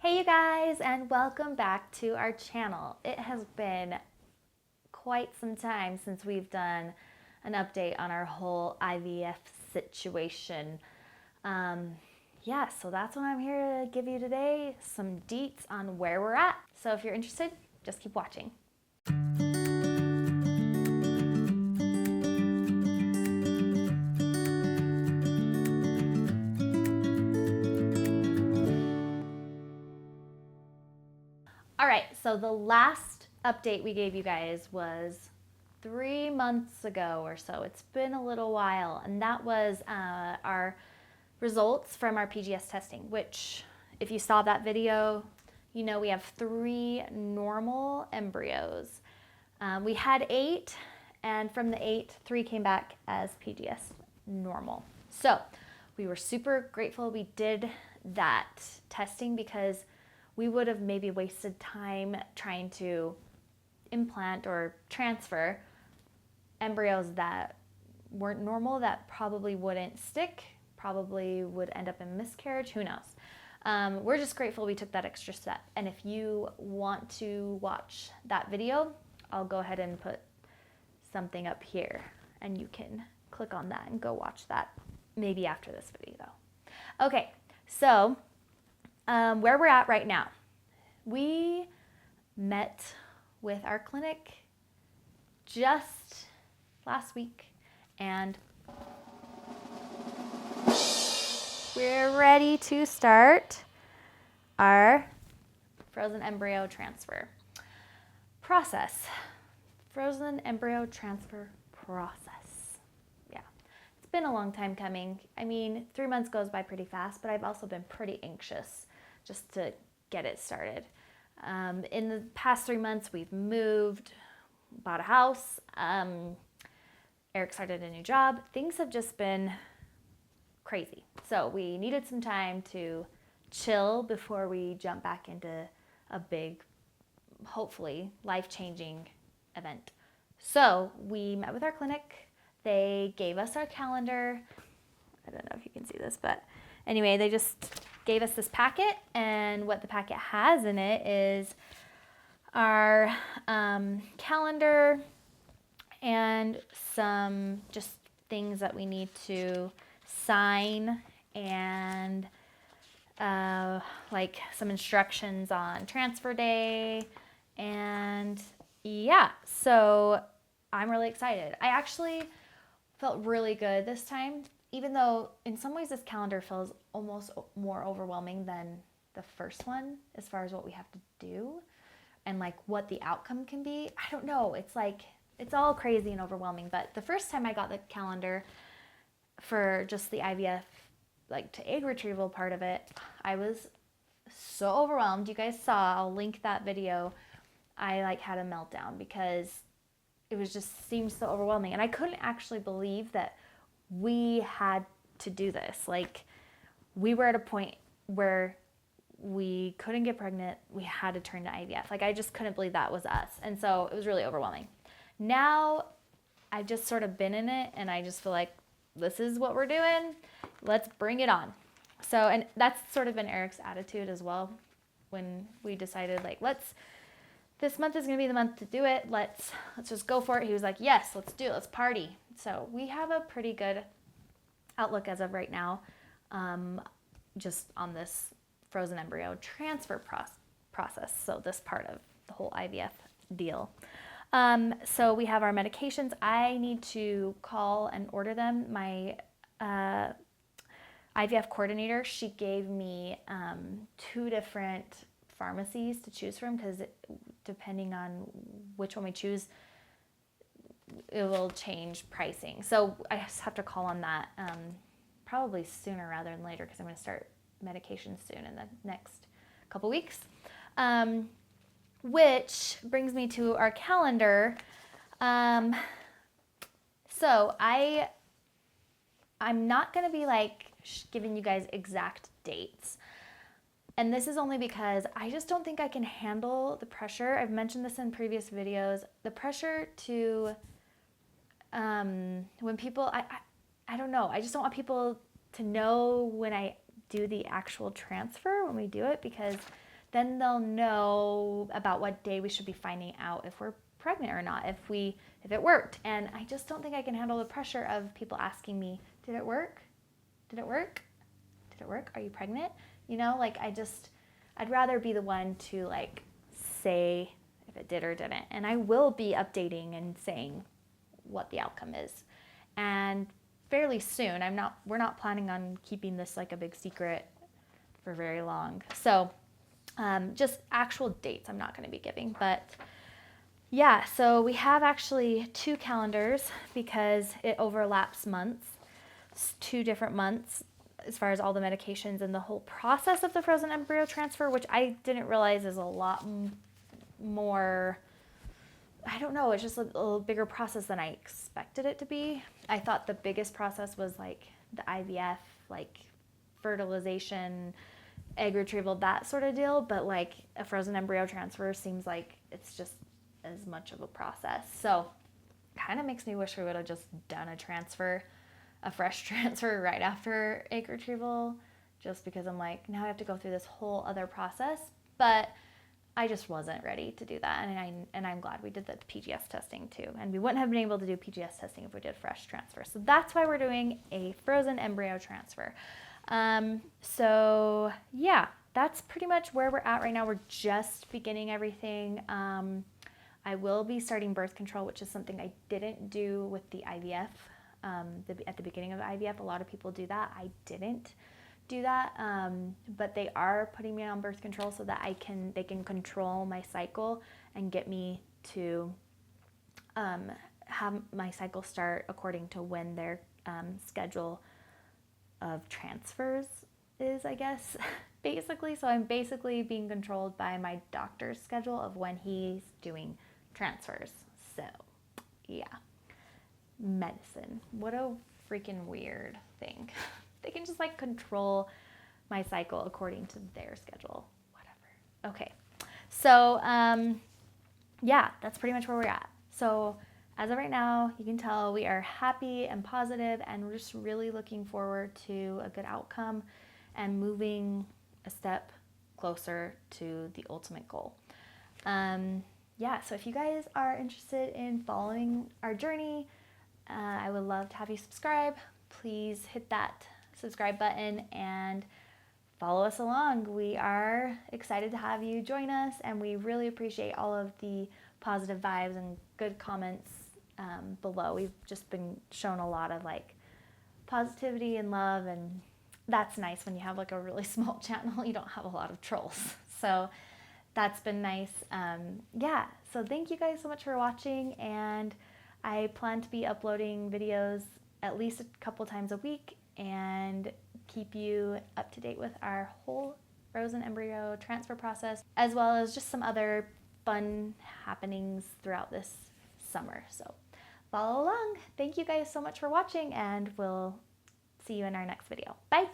Hey you guys, and welcome back to our channel. It has been quite some time since we've done an update on our whole IVF situation. So that's what I'm here to give you today, some deets on where we're at. So if you're interested, just keep watching. All right, so the last update we gave you guys was 3 months ago or so. It's been a little while, and that was our results from our PGS testing, which if you saw that video, you know we have 3 normal embryos. We had 8, and from the 8, 3 came back as PGS normal. So we were super grateful we did that testing because we would have maybe wasted time trying to implant or transfer embryos that weren't normal, that probably wouldn't stick, probably would end up in miscarriage, who knows. We're just grateful we took that extra step. And if you want to watch that video, I'll go ahead and put something up here and you can click on that and go watch that maybe after this video though. Okay, so where we're at right now. We met with our clinic just last week and we're ready to start our frozen embryo transfer process. Frozen embryo transfer process. Yeah, it's been a long time coming. I mean, 3 months goes by pretty fast, but I've also been pretty anxious just to get it started. In the past 3 months, we've moved, bought a house. Eric started a new job. Things have just been crazy. So we needed some time to chill before we jump back into a big, hopefully life-changing event. So we met with our clinic. They gave us our calendar. I don't know if you can see this, but anyway, they just gave us this packet, and what the packet has in it is our calendar and some just things that we need to sign and like some instructions on transfer day. And yeah, so I'm really excited. I actually felt really good this time, even though in some ways this calendar feels almost more overwhelming than the first one as far as what we have to do and like what the outcome can be. I don't know. It's like, it's all crazy and overwhelming. But the first time I got the calendar for just the IVF, like to egg retrieval part of it, I was so overwhelmed. You guys saw, I'll link that video. I like had a meltdown because it was just seemed so overwhelming. And I couldn't actually believe that we had to do this. Like, we were at a point where we couldn't get pregnant. We had to turn to IVF. Like, I just couldn't believe that was us. And so it was really overwhelming. Now I've just sort of been in it and I just feel like this is what we're doing. Let's bring it on. So, and that's sort of been Eric's attitude as well when we decided like, this month is going to be the month to do it. Let's just go for it. He was like, yes, let's do it. Let's party. So we have a pretty good outlook as of right now, just on this frozen embryo transfer process. So this part of the whole IVF deal. So we have our medications. I need to call and order them. My IVF coordinator, she gave me 2 different pharmacies to choose from because depending on which one we choose, it will change pricing. So I just have to call on that probably sooner rather than later because I'm going to start medication soon in the next couple weeks. Which brings me to our calendar. So I'm not going to be like giving you guys exact dates. And this is only because I just don't think I can handle the pressure. I've mentioned this in previous videos. The pressure to, when people, I don't know. I just don't want people to know when I do the actual transfer, when we do it, because then they'll know about what day we should be finding out if we're pregnant or not, if it worked. And I just don't think I can handle the pressure of people asking me, did it work? Did it work? Did it work? Are you pregnant? You know, like I'd rather be the one to like say if it did or didn't. And I will be updating and saying what the outcome is. And fairly soon, we're not planning on keeping this like a big secret for very long. So just actual dates I'm not going to be giving, but yeah, so we have actually 2 calendars because it overlaps months. It's 2 different months as far as all the medications and the whole process of the frozen embryo transfer, which I didn't realize is a lot more, I don't know, it's just a little bigger process than I expected it to be. I thought the biggest process was like the IVF, like fertilization, egg retrieval, that sort of deal, but like a frozen embryo transfer seems like it's just as much of a process. So kind of makes me wish we would have just done a fresh transfer right after egg retrieval, just because I'm like, now I have to go through this whole other process. But I just wasn't ready to do that, and I'm glad we did the PGS testing too. And we wouldn't have been able to do PGS testing if we did fresh transfer. So that's why we're doing a frozen embryo transfer. So yeah, that's pretty much where we're at right now. We're just beginning everything. I will be starting birth control, which is something I didn't do with the IVF. At the beginning of IVF, a lot of people do that. I didn't do that, but they are putting me on birth control so that they can control my cycle and get me to have my cycle start according to when their schedule of transfers is, I guess, basically. So I'm basically being controlled by my doctor's schedule of when he's doing transfers. So yeah, medicine, what a freaking weird thing. They can just like control my cycle according to their schedule, whatever. Okay, so yeah, that's pretty much where we're at. So as of right now, you can tell we are happy and positive, and we're just really looking forward to a good outcome and moving a step closer to the ultimate goal. Yeah, so if you guys are interested in following our journey, I would love to have you subscribe. Please hit that subscribe button and follow us along. We are excited to have you join us, and we really appreciate all of the positive vibes and good comments below. We've just been shown a lot of like positivity and love, and that's nice when you have like a really small channel. You don't have a lot of trolls, so that's been nice. Yeah, so thank you guys so much for watching, and I plan to be uploading videos at least a couple times a week and keep you up to date with our whole frozen embryo transfer process, as well as just some other fun happenings throughout this summer. So follow along. Thank you guys so much for watching, and we'll see you in our next video. Bye.